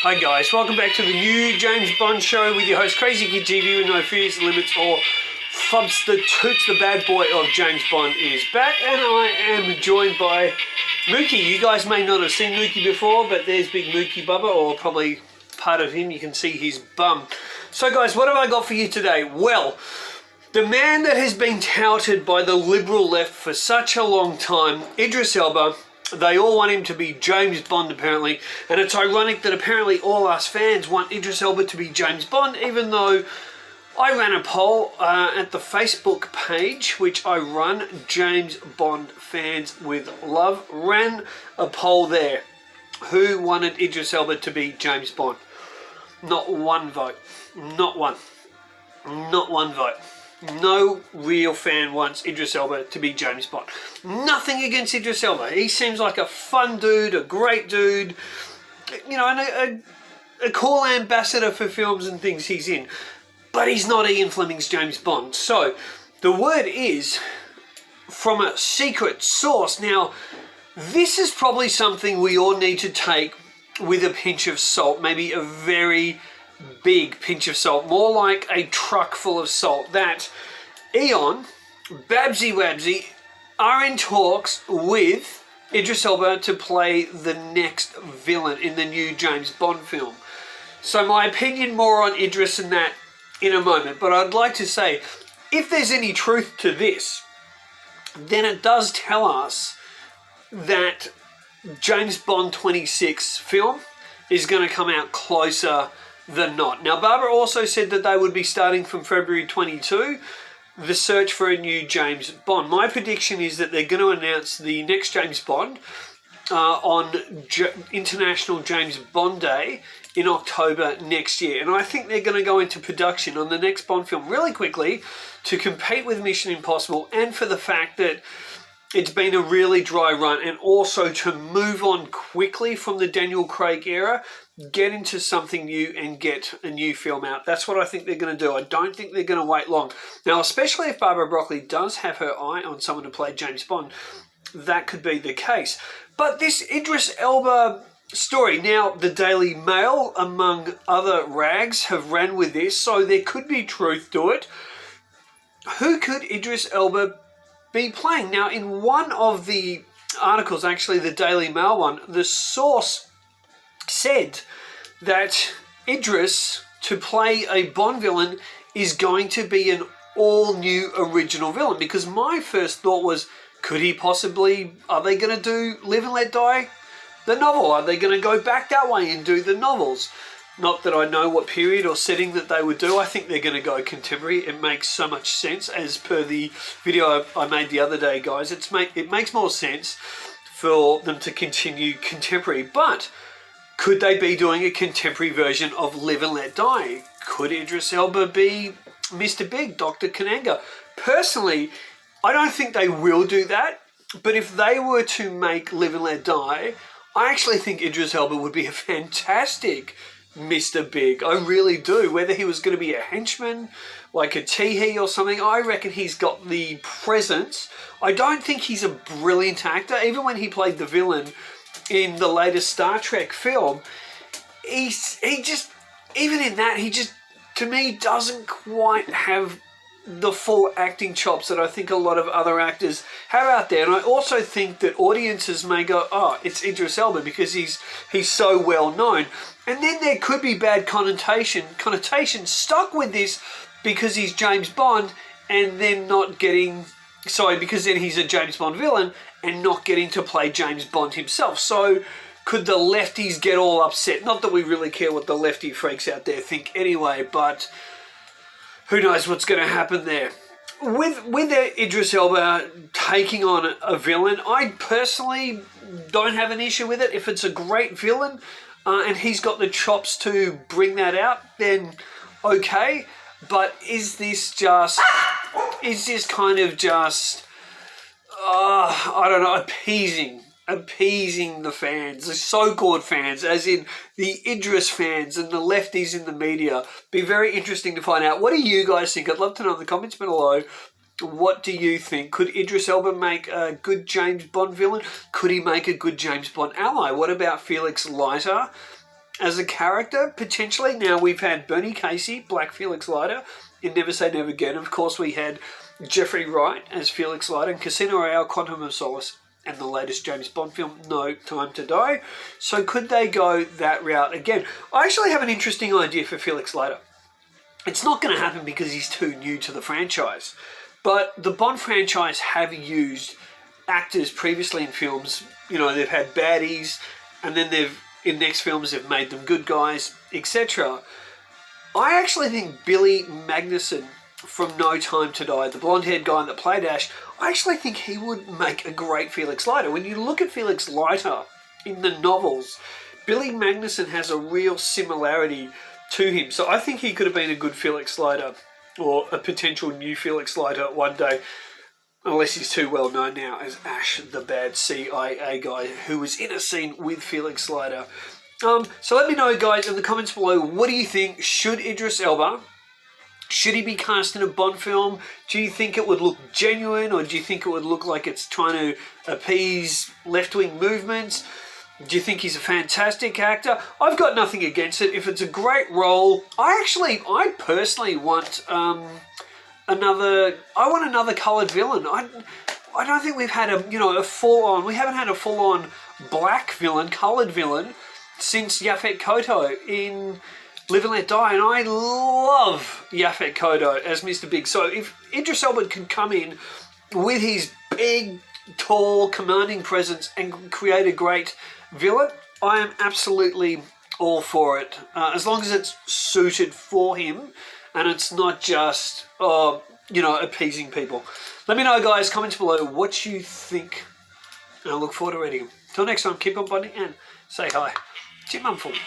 Hi guys, welcome back to the new James Bond show with your host Krazy Kajeevie with no fears, limits or substitutes. The bad boy of James Bond is back and I am joined by Mookie. You guys may not have seen Mookie before, but there's big Mookie Bubba, or probably part of him. You can see his bum. So guys, what have I got for you today? Well, the man that has been touted by the liberal left for such a long time, Idris Elba. They all want him to be James Bond, apparently. And it's ironic that apparently all us fans want Idris Elba to be James Bond, even though I ran a poll at the Facebook page, which I run, James Bond Fans with Love. Ran a poll there. Who wanted Idris Elba to be James Bond? Not one vote. Not one. Not one vote. No real fan wants Idris Elba to be James Bond. Nothing against Idris Elba. He seems like a fun dude, a great dude, you know, and a cool ambassador for films and things he's in. But he's not Ian Fleming's James Bond. So the word is from a secret source. Now, this is probably something we all need to take with a pinch of salt, maybe a very big pinch of salt, more like a truck full of salt, that Eon, Babsy Wabsy, are in talks with Idris Elba to play the next villain in the new James Bond film. So my opinion more on Idris and that in a moment, but I'd like to say, if there's any truth to this, then it does tell us that James Bond 26 film is going to come out closer than not. Now, Barbara also said that they would be starting from February 22, the search for a new James Bond. My prediction is that they're going to announce the next James Bond on International James Bond Day in October next year. And I think they're going to go into production on the next Bond film really quickly to compete with Mission Impossible, and for the fact that it's been a really dry run, and also to move on quickly from the Daniel Craig era, get into something new and get a new film out. That's what I think they're going to do. I don't think they're going to wait long. Now, especially if Barbara Broccoli does have her eye on someone to play James Bond, that could be the case. But this Idris Elba story, now the Daily Mail, among other rags, have ran with this, so there could be truth to it. Who could Idris Elba be playing? Now, in one of the articles, actually the Daily Mail one, the source said that Idris, to play a Bond villain, is going to be an all-new original villain. Because my first thought was, could he possibly, are they going to do Live and Let Die, the novel? Are they going to go back that way and do the novels? Not that I know what period or setting that they would do. I think they're going to go contemporary. It makes so much sense, as per the video I made the other day, guys. It makes more sense for them to continue contemporary. But could they be doing a contemporary version of Live and Let Die? Could Idris Elba be Mr. Big, Dr. Kananga? Personally, I don't think they will do that. But if they were to make Live and Let Die, I actually think Idris Elba would be a fantastic Mr. Big. I really do. Whether he was going to be a henchman, like a Teehee or something, I reckon he's got the presence. I don't think he's a brilliant actor. Even when he played the villain in the latest Star Trek film, he just, even in that, he just, to me, doesn't quite have the full acting chops that I think a lot of other actors have out there. And I also think that audiences may go, oh, it's Idris Elba because he's so well known. And then there could be bad connotation stuck with this because he's James Bond, and then not getting, because then he's a James Bond villain and not getting to play James Bond himself. So could the lefties get all upset? Not that we really care what the lefty freaks out there think anyway, but who knows what's going to happen there. With Idris Elba taking on a villain, I personally don't have an issue with it. If it's a great villain and he's got the chops to bring that out, then okay. But is this kind of just, I don't know, appeasing the fans, the so-called fans, as in the Idris fans and the lefties in the media? Be very interesting to find out. What do you guys think? I'd love to know in the comments below. What do you think? Could Idris Elba make a good James Bond villain? Could he make a good James Bond ally? What about Felix Leiter as a character, potentially. Now, we've had Bernie Casey, Black Felix Leiter, in Never Say Never Again. Of course, we had Jeffrey Wright as Felix Leiter in Casino Royale, Quantum of Solace, and the latest James Bond film, No Time to Die. So could they go that route again? I actually have an interesting idea for Felix Leiter. It's not going to happen because he's too new to the franchise. But the Bond franchise have used actors previously in films. You know, they've had baddies, and then in next films they've made them good guys, etc. I actually think Billy Magnussen from No Time to Die, the blonde-haired guy that played Ash, I actually think he would make a great Felix Leiter. When you look at Felix Leiter in the novels, Billy Magnussen has a real similarity to him. So I think he could have been a good Felix Leiter, or a potential new Felix Leiter one day, unless he's too well known now as Ash, the bad CIA guy who was in a scene with Felix Leiter. So let me know, guys, in the comments below, what do you think? Should Idris Elba, should he be cast in a Bond film? Do you think it would look genuine, or do you think it would look like it's trying to appease left-wing movements? Do you think he's a fantastic actor? I've got nothing against it. If it's a great role, I personally want another coloured villain. I don't think we've had we haven't had a full-on black villain, coloured villain, since Yaphet Kotto in Live and Let Die, and I love Yaphet Kotto as Mr. Big. So if Idris Elba can come in with his big, tall, commanding presence and create a great villain, I am absolutely all for it. As long as it's suited for him and it's not just, appeasing people. Let me know, guys, comments below what you think, and I look forward to reading them. Till next time, keep on bonding and say hi to your mum for me.